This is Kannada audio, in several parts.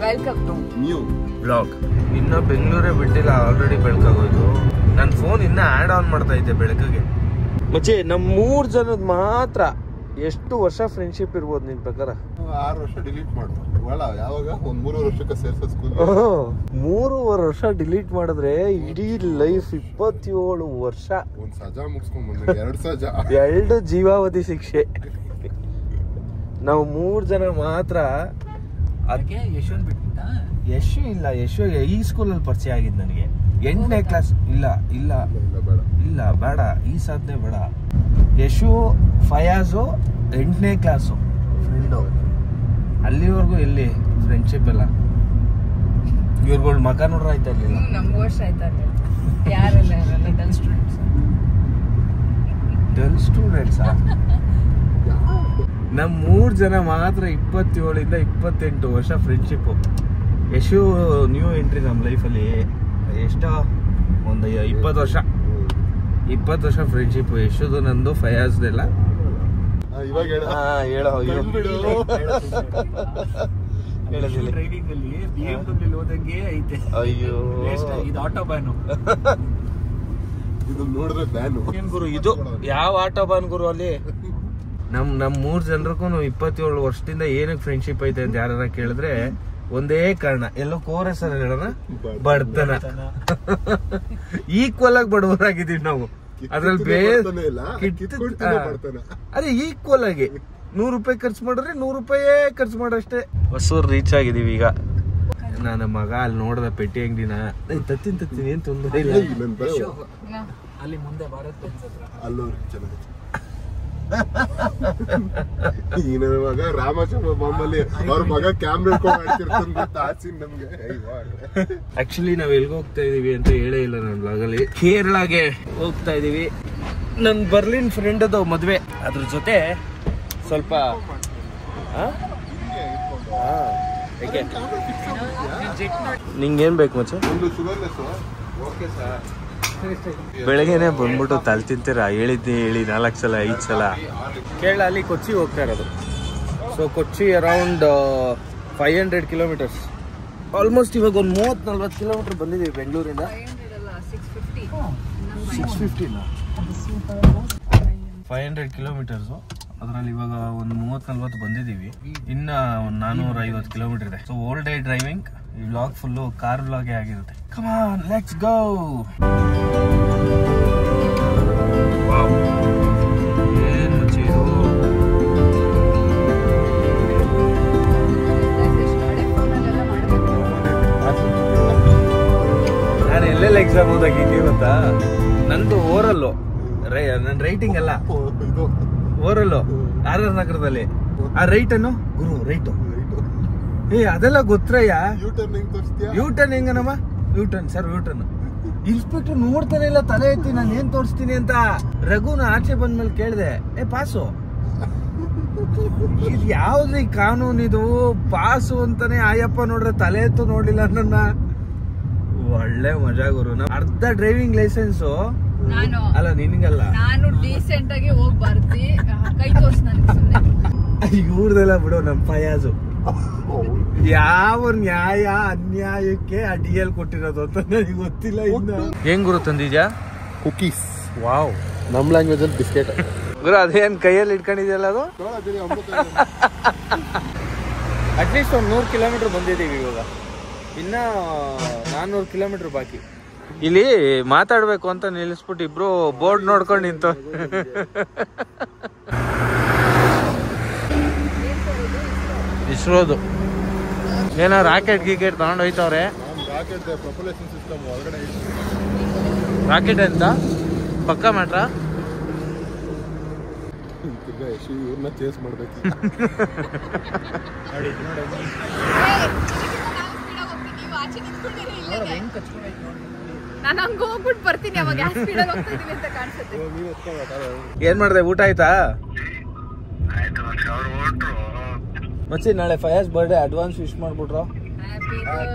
Welcome to new blog. ಇನ್ನ ಬೆಂಗಳೂರೇ ಬಿಟ್ಟಿಲ್ಲ, ಆಲ್ರೆಡಿ ಬೆಳಕಾಗೋಯ್ತು. ನನ್ನ ಫೋನ್ ಇನ್ನ ಆಡ್ ಆನ್ ಮಾಡ್ತಾ ಇದ್ದೆ ಬೆಳಕಿಗೆ. ಮಚ್ಚೆ ನಮ್ಮ 3 ಜನದ ಮಾತ್ರ ಎಷ್ಟು ವರ್ಷ ಫ್ರೆಂಡ್ಶಿಪ್ ಇರ್ಬೋದು ನಿನ್ ಪ್ರಕಾರ? 6 ವರ್ಷ ಡಿಲೀಟ್ ಮಾಡು. ಯಾವಾಗ ಒಂದ್ 3 ವರ್ಷಕ್ಕೆ ಸೇರ್ಸ ಸ್ಕೂಲ್ 3 ವರ್ಷ ಡಿಲೀಟ್ ಮಾಡಿದ್ರೆ ಇಡೀ ಲೈಫ್ 27 ವರ್ಷ. ಒಂದ್ ಸಜಾ ಮುಗಿಸ್ಕೊಂಡ್ ಬಂದ 2 ಸಜಾ 2 ಜೀವಾವಧಿ ಶಿಕ್ಷೆ. ನಾವು 3 ಜನ ಮಾತ್ರ. ಅದಕ್ಕೆ ಯಶವಂತ್ ಬಿಟ್ಬಿಟ್ಟ. ಯಶು ಇಲ್ಲ, ಯಶು ಈ ಸ್ಕೂಲಲ್ಲಿ ಪರಿಚಯ ಆಗಿದ್ದು ನನಗೆ 8ನೇ ಕ್ಲಾಸ್. ಇಲ್ಲ ಇಲ್ಲ ಇಲ್ಲ ಬೇಡ, ಈ ಸಾಧನೆ ಬೇಡ. ಯಶು ಫಯಾಜು 8ನೇ ಕ್ಲಾಸು ಫ್ರೆಂಡು. ಅಲ್ಲಿವರೆಗೂ ಎಲ್ಲಿ ಫ್ರೆಂಡ್ಶಿಪ್ ಎಲ್ಲ? ಇವ್ರುಗಳು ಮಕ ನೋಡ್ರ ಆಯ್ತಾ ಇರ್ಲಿಲ್ಲ. ನಮ್ಗೂ ವರ್ಷ ಆಯ್ತಾ ಯಾರೆಲ್ಲ ಡಲ್ ಸ್ಟೂಡೆಂಟ್ಸ್. ಡಲ್ ಸ್ಟೂಡೆಂಟ್ಸಾ? ನಮ್ 3 ಜನ ಮಾತ್ರ 27 ಇಂದ 28 ವರ್ಷ ಫ್ರೆಂಡ್ಶಿಪ್. ಯಶು ನ್ಯೂ ಎಂಟ್ರಿ ನಮ್ಮ ಲೈಫಲ್ಲಿ. ಎಷ್ಟೋ ಒಂದು 20 ವರ್ಷ ಫ್ರೆಂಡ್ಶಿಪ್. ಯಶುದು ನಂದು ಫಯಾಜ್ದೆಲ್ಲ. ಇವಾಗ ಹೇಳೋ ಡ್ರೈವಿಂಗ್ ಅಲ್ಲಿ BMW ಹೋದಂಗೆ ಐತೆ. ಅಯ್ಯೋ ಇದು ಆಟೋ ಬ್ಯಾನು. ಇದು ನೋಡಿದ್ರೆ ಬ್ಯಾನು. ಏನ್ ಗುರು ಇದು? ಯಾವ ಆಟೋ ಬಾನ್ ಗುರು ಅಲ್ಲಿ? ನಮ್ 3 ಜನರಿಗೂ 27 ವರ್ಷದಿಂದ ಏನಕ್ಕೆ ಫ್ರೆಂಡ್ಶಿಪ್ ಐತೆ ಅಂತ ಯಾರ ಕೇಳಿದ್ರೆ ಒಂದೇ ಕಾರಣ, ಎಲ್ಲೋ ಕೋರಸ್ ಹೇಳೋಣ, ಬಡತನ. ಈಕ್ವಲ್ ಆಗಿ ಬಡವರಾಗಿದ್ದೀವಿ ನಾವು. ಅದ್ರಲ್ಲಿ ಅದೇ ಈಕ್ವಲ್ ಆಗಿ 100 ರೂಪಾಯಿ ಖರ್ಚು ಮಾಡಿದ್ರೆ 100 ರೂಪಾಯಿ ಖರ್ಚು ಮಾಡಷ್ಟೇ. ಹೊಸೂರು ರೀಚ್ ಆಗಿದೀವಿ ಈಗ. ನನ್ನ ಮಗ ಅಲ್ಲಿ ನೋಡ್ದ ಪೆಟ್ಟಿ ಅಂಗಡಿನ. ತತ್ತೀನಿ ಏನ್ ತೊಂದರೆ ಇಲ್ಲ. ಅಲ್ಲಿ ಮುಂದೆ ಭಾರತ್ ಅಲ್ಲೋರಿ ಚೆನ್ನಾಗಿ. ಈಗ ನನ್ನ ಮಗ ರಾಮಚಂದ್ರ ಬಾಂಬಲ್ಲಿ ಅವ್ರ ಮಗ ಕ್ಯಾಮ್ರಾ ನಮ್ಗೆ. ಆಕ್ಚುಲಿ ನಾವ್ ಎಲ್ಗ ಹೋಗ್ತಾ ಇದೀವಿ ಅಂತ ಹೇಳೇ ಇಲ್ಲ ನನ್ನ ಬ್ಲಾಗಲ್ಲಿ. ಕೇರಳಗೆ ಹೋಗ್ತಾ ಇದೀವಿ. ನನ್ ಬರ್ಲಿನ್ ಫ್ರೆಂಡ್ ಅದು ಮದ್ವೆ. ಅದ್ರ ಜೊತೆ ಸ್ವಲ್ಪ ನಿಂಗೇನ್ ಬೇಕು ಮಚ್ಚ? ಬೆಳಗ್ಗೆನೆ ಬಂದ್ಬಿಟ್ಟು ತಲೆ ತಿಂತೀರಾ? ಹೇಳಿದ್ನಿ ಹೇಳಿ 4 ಸಲ 5 ಸಲ. ಕೇರಳ ಅಲ್ಲಿ ಕೊಚ್ಚಿ ಹೋಗ್ತಾ ಇರೋದು. ಸೊ ಕೊಚ್ಚಿ ಅರೌಂಡ್ 500 ಕಿಲೋಮೀಟರ್ಸ್. ಆಲ್ಮೋಸ್ಟ್ ಇವಾಗ ಒಂದು 30-40 ಕಿಲೋಮೀಟರ್ ಬಂದಿದ್ದೀವಿ ಬೆಂಗಳೂರಿಂದ. 500 ಕಿಲೋಮೀಟರ್ಸು. ಅದರಲ್ಲಿ ಇವಾಗ ಒಂದು 30-40 ಬಂದಿದ್ದೀವಿ. ಇನ್ನ ಒಂದು 450 ಕಿಲೋಮೀಟರ್ ಇದೆ. ಸೊ ಓಲ್ ಡೇ ಡ್ರೈವಿಂಗ್. ಈ ವ್ಲಾಗ್ ಫುಲ್ಲು ಕಾರ್ ವ್ಲಾಗೇ ಆಗಿರುತ್ತೆ. Come on, let's go. Wow, ಏನ್ ಮಚ್ಚಿ ಇದು? ನಾನು ಎಲ್ಲೆಲ್ಲ ಎಕ್ಸಾಮ್ ಓದಾಗ ಹಿಂಗೆ ಗೊತ್ತಾ? ನಂದು ಓರಲ್ಲು, ನನ್ನ ರೈಟಿಂಗ್ ಅಲ್ಲ, ಓರಲ್ಲು. RR ನಗರದಲ್ಲಿ ಆ ರೈಟ್ ಅನ್ನು ಗುರು ರೈಟು. ಅದೆಲ್ಲ ಗೊತ್ತಯ್ಯ. ಯೂಟರ್ನ್ ಹೆಂಗನಮ್ಮ? U turn sir, U turn. ಇನ್ಸ್ಪೆಕ್ಟರ್ ನೋಡ್ತಾನೆ ಇಲ್ಲ, ತಲೆ ಎತ್ತಿ ನಾನು ಏನ್ ತೋರಿಸ್ತೀನಿ ಅಂತ. ರಘುನ ಆಚೆ ಬಂದ್ಮೇಲೆ ಕೇಳಿದೆ, ಪಾಸು ಇದು ಯಾವ್ದು ಕಾನೂನು? ಇದು ಪಾಸು ಅಂತಾನೆ. ಆಯಪ್ಪ ನೋಡ್ರೆ ತಲೆ ಎತ್ತು ನೋಡ್ಲಿಲ್ಲ ನನ್ನ. ಒಳ್ಳೆ ಮಜಾ ಗುರು. ಅರ್ಧ ಡ್ರೈವಿಂಗ್ ಲೈಸೆನ್ಸು ಅಲ್ಲ ನಿನ್ಗಲ್ಲ. ನಾನು ಡೀಸೆಂಟ್ ಆಗಿ ಹೋಗಿ ಬರ್ತಿ ಕೈ ತೋರ್ಸ್ ಇವ್ರದೆಲ್ಲ ಬಿಡು. ನಮ್ ಫಯಾಜು ಯಾವ ನ್ಯಾಯ ಅನ್ಯಾಯಕ್ಕೆ ಅಡಿಯಲ್ಲಿ ಕೊಟ್ಟಿರೋದು ಅಂತ ನನಗೆ ಗೊತ್ತಿಲ್ಲ. ಇನ್ನ ಹೆಂಗ್ ಗುರು ತಂದಿದ್ಯಾ? ಕುಕೀಸ್. ವಾವ್. ನಮ್ ಲ್ಯಾಂಗ್ವೇಜ್ ಅಲ್ಲಿ ಬಿಸ್ಕೆಟ್ ಗುರು. ಅದೇನ್ ಕೈಯಲ್ಲಿ ಇಟ್ಕೊಂಡಿದ್ಯಲ್ಲ ಅದು? ಅಟ್ಲೀಸ್ಟ್ ಒಂದು 100 ಕಿಲೋಮೀಟರ್ ಬಂದಿದ್ದೀವಿ ಇವಾಗ. ಇನ್ನ 400 ಕಿಲೋಮೀಟರ್ ಬಾಕಿ. ಇಲ್ಲಿ ಮಾತಾಡ್ಬೇಕು ಅಂತ ನಿಲ್ಲಿಸ್ಬಿಟ್ಟು ಇಬ್ರು ಬೋರ್ಡ್ ನೋಡ್ಕೊಂಡು ನಿಂತು. ಇಸ್ರೋದು ಏನೋ ರಾಕೆಟ್ ಗೀಕೆಟ್ ತಗೊಂಡು ಹೋಯ್ತವ್ರೆ. ರಾಕೆಟ್ ಅಂತ ಪಕ್ಕ ಮ್ಯಾಟ್ರ. ಇವ್ರನ್ನ ಚೇಸ್ ಮಾಡ್ಬೇಕು. ನಾನು ಹಂಗ ಹೋಗ್ಬಿಟ್ಟು ಬರ್ತೀನಿ. ಅವಾಗ ಸ್ಪೀಡಲ್ಲಿ ಹೋಗ್ತಾ ಇದೀನಿ ಅಂತ ಕಾಣಿಸುತ್ತೆ. ಏನ್ ಮಾಡ್ದೆ? ಊಟ ಆಯ್ತಾ ಮಚ್ಚಿ? ನಾಳೆ ಫಯಾಜ್ ಬರ್ಡೇ. ಅಡ್ವಾನ್ಸ್ ವಿಶ್ ಮಾಡ್ಬಿಟ್ರು.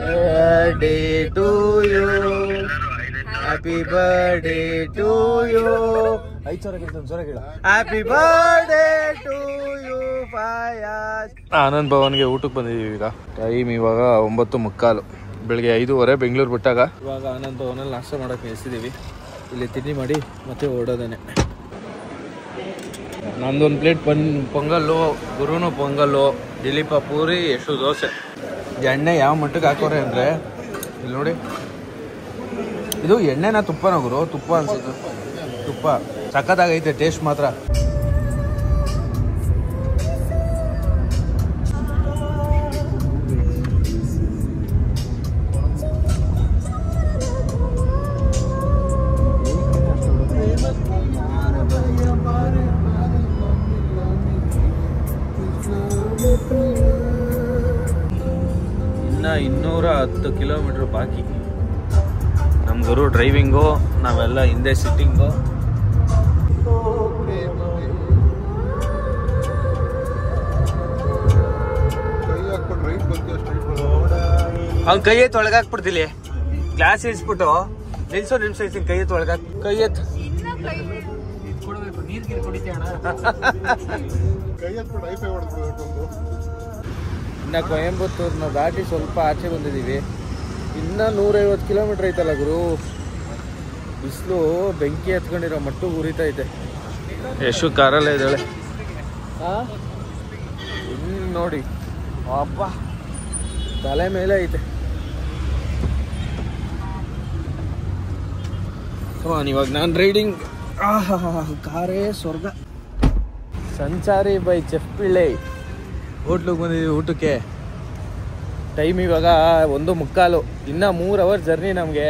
Birthday to you, happy birthday to you, happy birthday to you Fayaz. Anand ಭವನ್ಗೆ ಊಟಕ್ಕೆ ಬಂದಿದ್ದೀವಿ. ಈಗ ಟೈಮ್ ಇವಾಗ 9:15. ಬೆಳಿಗ್ಗೆ 5:30 ಬೆಂಗಳೂರು ಬಿಟ್ಟಾಗ ಇವಾಗ ಆನಂದ್ ಭವನಲ್ಲಿ ನಾಷ್ಟ ಮಾಡೋಕ್ಕೆ ನಿಲ್ಸಿದ್ದೀವಿ. ಇಲ್ಲಿ ತಿಂಡಿ ಮಾಡಿ ಮತ್ತೆ ಹೊರಡೋದೇನೆ. ನಂದೊಂದು ಪ್ಲೇಟ್ ಪೊಂಗಲ್ಲು, ಗುರುನು ಪೊಂಗಲ್ಲು, ದಿಲೀಪ ಪೂರಿ, ಎಷ್ಟು ದೋಸೆ. ಎಣ್ಣೆ ಯಾವ ಮಟ್ಟಕ್ಕೆ ಹಾಕೋರೆ ಅಂದರೆ ಇಲ್ಲಿ ನೋಡಿ, ಇದು ಎಣ್ಣೆನ ತುಪ್ಪನ ಗುರು? ತುಪ್ಪ ಅನ್ಸುತ್ತೆ. ತುಪ್ಪ ಸಖತ್ತಾಗೈತೆ ಟೇಸ್ಟ್ ಮಾತ್ರ. ಇನ್ನು 210 ಕಿಲೋಮೀಟ್ರ್ ಬಾಕಿ. ನಮ್ಮ ಗುರು ಡ್ರೈವಿಂಗು, ನಾವೆಲ್ಲ ಹಿಂದೆ ಸಿಟ್ಟಿಂಗು. ಅವ್ನ ಕೈ ಎತ್ತು ಒಳಗಾಕ್ಬಿಡ್ತಿಲಿ, ಗ್ಲಾಸ್ ಇಳಿಸ್ಬಿಟ್ಟು ನಿಲ್ಸೋ ಕೈ ಎತ್ತು ಒಳಗಾಕ್. ಕೈ ಎತ್ತು ಇನ್ನ ಕೊಯಂಬತ್ತೂರ್ನ ದಾಟಿ ಸ್ವಲ್ಪ ಆಚೆ ಬಂದಿದ್ದೀವಿ. ಇನ್ನ 150 ಕಿಲೋಮೀಟರ್ ಐತಲ್ಲ ಗುರು. ಬಿಸಿಲು ಬೆಂಕಿ ಹತ್ಕೊಂಡಿರೋ ಮಟ್ಟಿಗೆ ಉರಿತೈತೆ. ಎಷ್ಟು ಕಾರಲ್ಲೇ ಇದ್ದಾಳೆ ಇನ್ನು ನೋಡಿ, ಅಪ್ಪ ತಲೆ ಮೇಲೆ ಐತೆ. ಇವಾಗ ನಾನು ರೈಡಿಂಗ್, ಕಾರೇ ಸ್ವರ್ಗ. ಸಂಚಾರಿ ಬೈ ಚೆಫ್ ಪಿಳ್ಳೆ ಹೋಟ್ಲಿಗೆ ಬಂದಿದ್ದೀವಿ ಊಟಕ್ಕೆ. ಟೈಮ್ ಇವಾಗ 1:15. ಇನ್ನೂ 3 ಅವರ್ ಜರ್ನಿ ನಮಗೆ.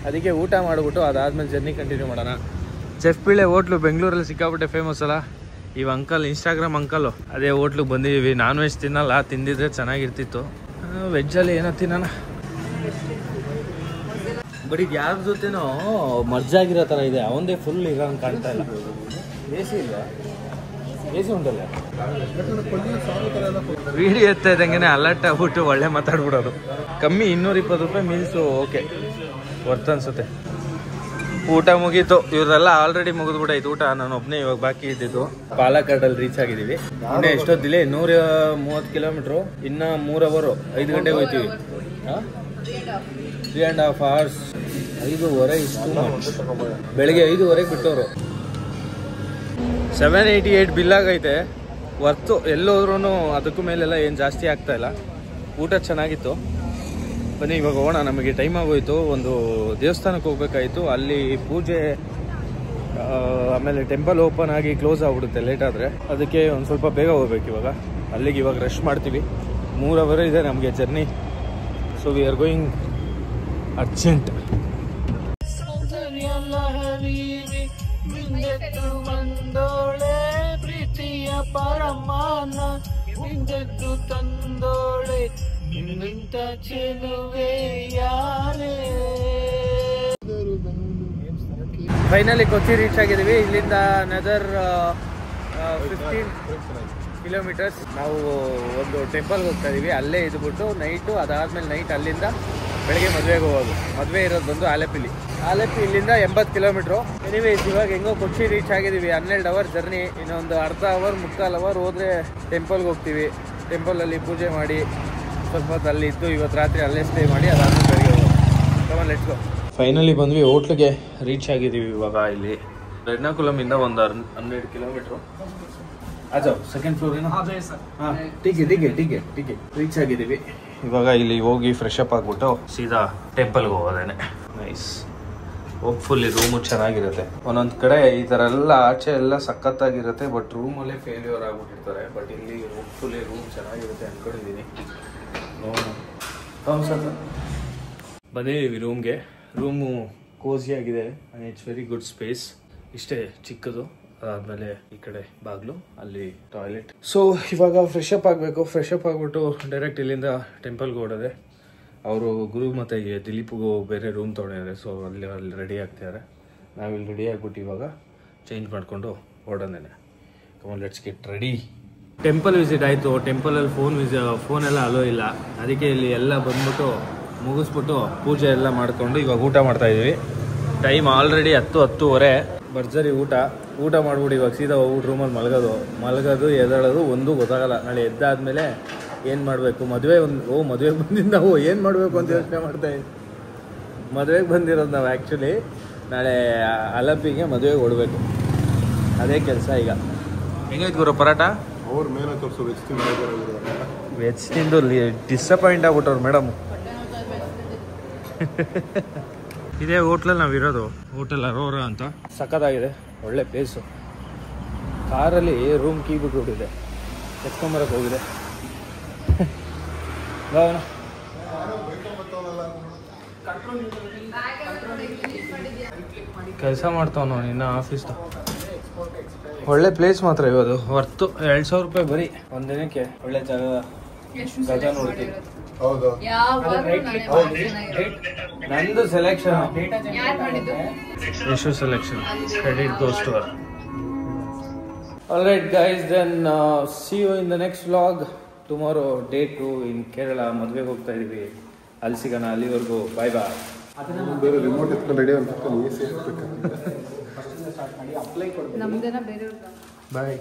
ಅದಕ್ಕೆ ಊಟ ಮಾಡಿಬಿಟ್ಟು ಅದಾದ್ಮೇಲೆ ಜರ್ನಿ ಕಂಟಿನ್ಯೂ ಮಾಡೋಣ. ಚೆಫ್ ಪಿಳ್ಳೆ ಹೋಟ್ಲು ಬೆಂಗಳೂರಲ್ಲಿ ಸಿಕ್ಕಾಬಿಟ್ಟೆ ಫೇಮಸ್ ಅಲ್ಲ. ಇವ ಅಂಕಲ್, ಇನ್ಸ್ಟಾಗ್ರಾಮ್ ಅಂಕಲು, ಅದೇ ಹೋಟ್ಲಿಗೆ ಬಂದಿದ್ದೀವಿ. ನಾನ್ ವೆಜ್ ತಿನ್ನಲ್ಲ, ತಿಂದಿದ್ರೆ ಚೆನ್ನಾಗಿರ್ತಿತ್ತು. ವೆಜ್ಜಲ್ಲಿ ಏನೋ ತಿನ್ನೋಣ. ಬಟ್ ಇದು ಯಾರ ಜೊತೆನೋ ಮರ್ಜ್ ಆಗಿರೋ ಥರ ಇದೆ. ಅವಂದೇ ಫುಲ್ ಇರೋಂಗೆ ಕಾಣ್ತಾ ಇಲ್ಲ. ಎ ಸಿ ಇಲ್ಲ, ಎ ಸಿ ಉಂಟಲ್ಲ. ವಿಡಿಯೋ ಎತ್ತಾ ಇದ್ದಂಗೆ ಅಲರ್ಟ್ ಆಗ್ಬಿಟ್ಟು ಒಳ್ಳೆ ಮಾತಾಡ್ಬಿಡೋದು. ಕಮ್ಮಿ 220 ರೂಪಾಯಿ ಮೀಲ್ಸು. ಓಕೆ, ವರ್ತ್ ಅನ್ಸುತ್ತೆ. ಊಟ ಮುಗೀತು. ಇವ್ರದೆಲ್ಲ ಆಲ್ರೆಡಿ ಮುಗಿದ್ಬಿಟ್ಟಾಯ್ತು ಊಟ. ನಾನು ಒಬ್ಬನೇ ಇವಾಗ ಬಾಕಿ ಇದ್ದಿದ್ದು. ಪಾಲಕ್ಕಾಡಲ್ಲಿ ರೀಚ್ ಆಗಿದ್ದೀವಿ. ಇನ್ನೂ ಎಷ್ಟೊತ್ತಿಲ್ಲ, 130 ಕಿಲೋಮೀಟ್ರು. ಇನ್ನು 3 ಅವರು. 5 ಗಂಟೆಗೆ ಹೋಗ್ತೀವಿ. 3.5 hours. 5:30 ಇಷ್ಟು ಬೆಳಿಗ್ಗೆ 5:30 ಬಿಟ್ಟವರು. 788 ಬಿಲ್ ಆಗೈತೆ. ವರ್ತು. ಎಲ್ಲೋದ್ರೂ ಅದಕ್ಕೂ ಮೇಲೆಲ್ಲ ಏನು ಜಾಸ್ತಿ ಆಗ್ತಾ ಇಲ್ಲ. ಊಟ ಚೆನ್ನಾಗಿತ್ತು. ಬನ್ನಿ ಇವಾಗ ಹೋಗೋಣ. ನಮಗೆ ಟೈಮ್ ಆಗೋಯ್ತು. ಒಂದು ದೇವಸ್ಥಾನಕ್ಕೆ ಹೋಗ್ಬೇಕಾಯ್ತು. ಅಲ್ಲಿ ಪೂಜೆ, ಆಮೇಲೆ ಟೆಂಪಲ್ ಓಪನ್ ಆಗಿ ಕ್ಲೋಸ್ ಆಗ್ಬಿಡುತ್ತೆ ಲೇಟ್ ಆದರೆ. ಅದಕ್ಕೆ ಒಂದು ಸ್ವಲ್ಪ ಬೇಗ ಹೋಗ್ಬೇಕು ಇವಾಗ. ಅಲ್ಲಿಗೆ ಇವಾಗ ರಶ್ ಮಾಡ್ತೀವಿ. 3 ಅವರ್ ಇದೆ ನಮಗೆ journey. So we are going urgent. ಪ್ರೀತಿಯ ಪರಮಾನ ತಂದೋಳೆ ನಿಂತ ಚೆಲುವೆ ಯಾರೇ. ಫೈನಲಿ ಕೊಚ್ಚಿ ರೀಚ್ ಆಗಿದ್ದೀವಿ. ಇಲ್ಲಿಂದ ಅನದರ್ 15 ಕಿಲೋಮೀಟರ್ಸ್. ನಾವು ಒಂದು ಟೆಂಪಲ್ಗೆ ಹೋಗ್ತಾ ಇದೀವಿ. ಅಲ್ಲೇ ಇದ್ಬಿಟ್ಟು ನೈಟು, ಅದಾದ್ಮೇಲೆ ನೈಟ್ ಅಲ್ಲಿಂದ ಬೆಳಗ್ಗೆ ಮದುವೆಗೆ ಹೋಗೋದು. ಮದುವೆ ಇರೋದು ಬಂದು ಆಲೆಪಿ. ಇಲ್ಲಿಂದ 80 ಕಿಲೋಮೀಟ್ರು. ಎನಿವೇಸ್ ಇವಾಗ ಹೆಂಗೋ ಕೊಚ್ಚಿ ರೀಚ್ ಆಗಿದ್ದೀವಿ. 12 ಅವರ್ ಜರ್ನಿ. ಇನ್ನೊಂದು ಅರ್ಧ ಅವರ್, 3/4 ಅವರ್ ಹೋದ್ರೆ ಟೆಂಪಲ್ಗೆ ಹೋಗ್ತೀವಿ. ಟೆಂಪಲಲ್ಲಿ ಪೂಜೆ ಮಾಡಿ ಸ್ವಲ್ಪ ಹೊತ್ತು ಅಲ್ಲಿ ಇದ್ದು ಇವತ್ತು ರಾತ್ರಿ ಅಲ್ಲೇ ಸ್ಟೇ ಮಾಡಿ ಅದಾದ್ಮೇಲೆ ಬೆಳಗ್ಗೆ ಹೋಗೋದು. Let's go. ಫೈನಲಿ ಬಂದ್ವಿ, ಹೋಟ್ಲಿಗೆ ರೀಚ್ ಆಗಿದ್ದೀವಿ. ಇವಾಗ ಇಲ್ಲಿ ಎರ್ನಾಕುಲಮಿಂದ ಒಂದು 12 ಕಿಲೋಮೀಟ್ರು. ಅದು ಸೆಕೆಂಡ್ ಫ್ಲೋರ್ ಏನೋ. ಹಾಂ, ಟಿಕೆ ರೀಚ್ ಆಗಿದ್ದೀವಿ. ಇವಾಗ ಇಲ್ಲಿ ಹೋಗಿ ಫ್ರೆಶ್ ಅಪ್ ಆಗಿಬಿಟ್ಟು ಸೀದಾ ಟೆಂಪಲ್ಗೆ ಹೋಗೋದೇನೆ. ನೈಸ್. ಹೋಪ್ಫುಲ್ಲಿ ರೂಮು ಚೆನ್ನಾಗಿರುತ್ತೆ. ಒಂದೊಂದು ಕಡೆ ಈ ಥರ ಎಲ್ಲ ಆಚೆ ಎಲ್ಲ ಸಖತ್ತಾಗಿರುತ್ತೆ, ಬಟ್ ರೂಮಲ್ಲೇ ಫೇಲ್ಯೂರ್ ಆಗ್ಬಿಟ್ಟಿರ್ತಾರೆ. ಬಟ್ ಇಲ್ಲಿ ಹೋಪ್ಫುಲ್ಲಿ ರೂಮ್ ಚೆನ್ನಾಗಿರುತ್ತೆ ಅಂದ್ಕೊಂಡಿದ್ದೀನಿ. ಬಂದಿದ್ದೀವಿ ರೂಮ್ಗೆ. ರೂಮು ಕೋಸಿ ಆಗಿದೆ. It's very good space. ಇಷ್ಟೇ ಚಿಕ್ಕದು. ಅದಾದಮೇಲೆ ಈ ಕಡೆ ಬಾಗಿಲು, ಅಲ್ಲಿ ಟಾಯ್ಲೆಟ್. ಸೊ ಇವಾಗ ಫ್ರೆಶ್ ಅಪ್ ಆಗಬೇಕು. ಫ್ರೆಶ್ ಅಪ್ ಆಗಿಬಿಟ್ಟು ಡೈರೆಕ್ಟ್ ಇಲ್ಲಿಂದ ಟೆಂಪಲ್ಗೆ ಓಡೋದೆ. ಅವರು ಗುರು ಮತ್ತು ದಿಲೀಪ್ಗೂ ಬೇರೆ ರೂಮ್ ತೊಗೊಂಡಿದ್ದಾರೆ. ಸೊ ಅಲ್ಲಿ ರೆಡಿ ಆಗ್ತಿದ್ದಾರೆ. ನಾವಿಲ್ಲಿ ರೆಡಿ ಆಗಿಬಿಟ್ಟು ಇವಾಗ ಚೇಂಜ್ ಮಾಡಿಕೊಂಡು ಓಡೋದೇನೆ. Come on, let's get ready. Temple visit ಆಯಿತು. ಟೆಂಪಲಲ್ಲಿ ಫೋನೆಲ್ಲ ಅಲೋ ಇಲ್ಲ. ಅದಕ್ಕೆ ಇಲ್ಲಿ ಎಲ್ಲ ಬಂದ್ಬಿಟ್ಟು ಮುಗಿಸ್ಬಿಟ್ಟು ಪೂಜೆ ಎಲ್ಲ ಮಾಡಿಕೊಂಡು ಇವಾಗ ಊಟ ಮಾಡ್ತಾಯಿದ್ದೀವಿ. ಟೈಮ್ ಆಲ್ರೆಡಿ 10:10 ಭರ್ಜರಿ ಊಟ ಮಾಡ್ಬಿಟ್ಟು ಇವಾಗ ಸೀದಾ ಹೋಗ್ಬಿಟ್ಟು ರೂಮಲ್ಲಿ ಮಲಗೋದು ಎದ್ದೇಳೋದು ಒಂದೂ ಗೊತ್ತಾಗಲ್ಲ. ನಾಳೆ ಎದ್ದಾದ್ಮೇಲೆ ಏನು ಮಾಡಬೇಕು, ಮದುವೆಗೆ ಬಂದಿದ್ದು ನಾವು ಏನು ಮಾಡಬೇಕು ಅಂತ ಯೋಚನೆ ಮಾಡ್ತಾಯಿದ್ವಿ. ಮದುವೆಗೆ ಬಂದಿರೋದು ನಾವು ಆ್ಯಕ್ಚುಲಿ ನಾಳೆ ಅಲಪಿಗೆ ಮದುವೆಗೆ ಓಡಬೇಕು, ಅದೇ ಕೆಲಸ ಈಗ. ಹೆಂಗಾಯ್ತು ಗುರು ಪರಾಟ? ಅವ್ರ ಮೇಲೆ ತೋರಿಸೋ ವೆಜ್ ತಿಂದು ಡಿಸಪಾಯಿಂಟ್ ಆಗ್ಬಿಟ್ಟವ್ರು ಮೇಡಮ್. ಇದೇ ಹೋಟ್ಲಲ್ಲಿ ನಾವಿರೋದು, ಹೋಟೆಲ್ ಅರೋರಾ ಅಂತ. ಸಖತ್ತಾಗಿದೆ, ಒಳ್ಳೆ ಪ್ಲೇಸು. ಕಾರಲ್ಲಿ ರೂಮ್ ಕೀ ಬಿಟ್ಬಿಟ್ಟಿದೆ, ಎತ್ಕೊಂಬರಕ್ಕೆ ಹೋಗಿದೆ. ಕೆಲಸ ಮಾಡ್ತಾವ ನಿನ್ನ ಆಫೀಸ್ದು. ಒಳ್ಳೆ ಪ್ಲೇಸ್ ಮಾತ್ರ ಇರೋದು, ವರ್ತು 2,000 ರೂಪಾಯಿ ಬರೀ ಒಂದಿನಕ್ಕೆ. ಒಳ್ಳೆ ಜಾಗ ನೋಡ್ತೀವಿ. ನಂದು selection, Yashu selection, credit goes to her. Alright guys, then see you in the next vlog. Tomorrow day 2 in Kerala. ಮದುವೆಗೆ ಹೋಗ್ತಾ ಇದೀವಿ, ಅಲ್ಲಿ ಸಿಗೋಣ. ಅಲ್ಲಿವರೆಗೂ ಬಾಯ್ ಬಾಯ್. ರಿಮೋಟ್ ಎತ್ಕೊಂಡು ರೆಡಿ ಅಂತ ನಮ್ದೇನ ಬೇರೆ ಬಾಯ್.